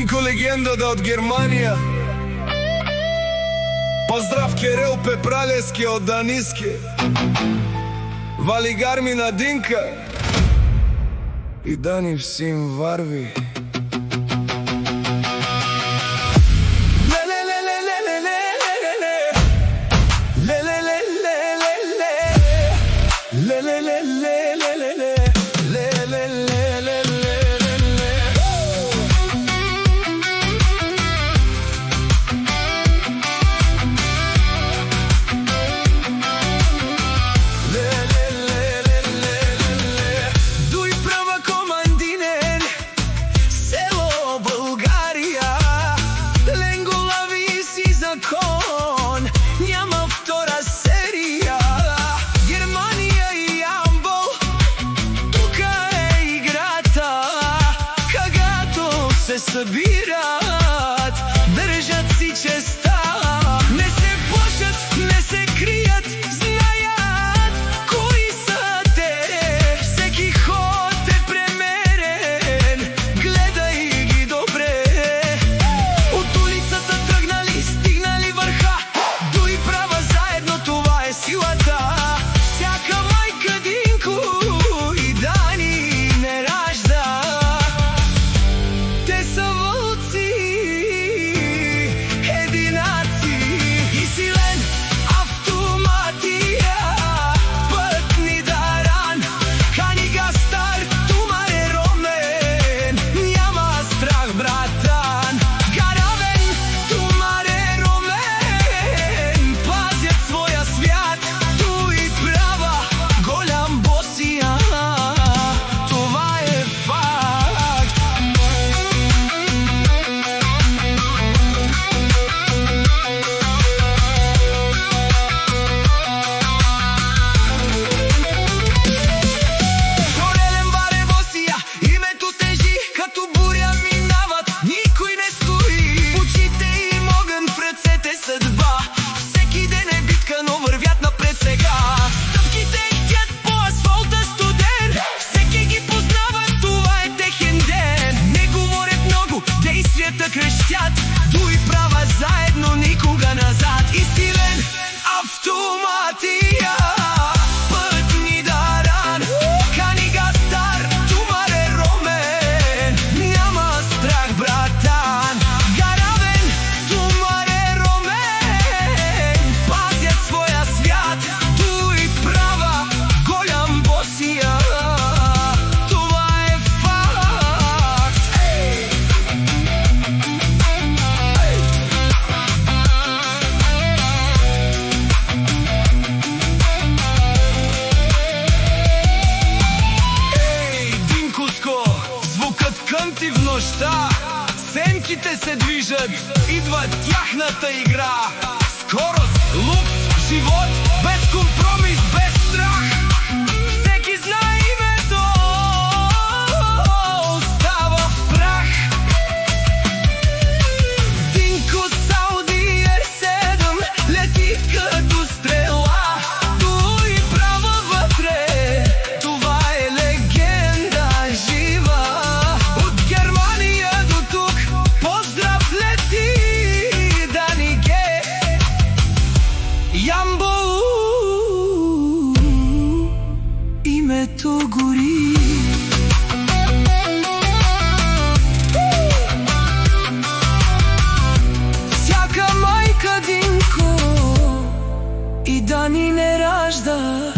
Динко легендата од Германија. Поздрав Керел Пепралески од Даниски. Вали гармина Динка и Дани всім варви. Няма втора серија. Германија и Јамбол, тука е играта. Когато се събират, държат си честа. Не се плашат, не се крият, знаят кои са те. Всеки ход е премерен, гледай ги добре. От улицата тръгнали, стигнали върха. Дуй права заедно, това е силата. Всяка майка Динко и Дани не ражда. Те са вълци, единаци и силен автоматия. Пътни даран, кани га стар, тумаре ромен. Няма страх, братан, гаравен, тумаре ромен. Пазят своя свят, туй права, голям босия. Това е факт. Горелен варе босия, името тежи, като буря минават, никой не стои. В очите им огън, в ръцете съдба. Всеки ден е битка, но вървят напред сега. Стъпките тят по асфалта студен. Всеки ги познава, това е техен ден. Не говорят много, действията крещят. Дуй права заедно, никога назад. И силен автоматия. Пътни даран, кани га стар, тумаре ромен. Няма страх, братан, гаравен, тумаре ромен. Пазят своя свят, туй права, голям босия. Това е факт. Ей, Динкоско, звукът кънти в нощта. Сенките се движат, идва тяхната игра. Скорост, лукс, живот, без компромис, без страх. Всеки знае името, остава в прах. Динко с Ауди R7 лети като стрела. Дуй права вътре, това е легенда жива. От Германия до тук, поздрав лети Дани Ге. Ямбол, името гори. Всяка майка Динко и Дани не ражда.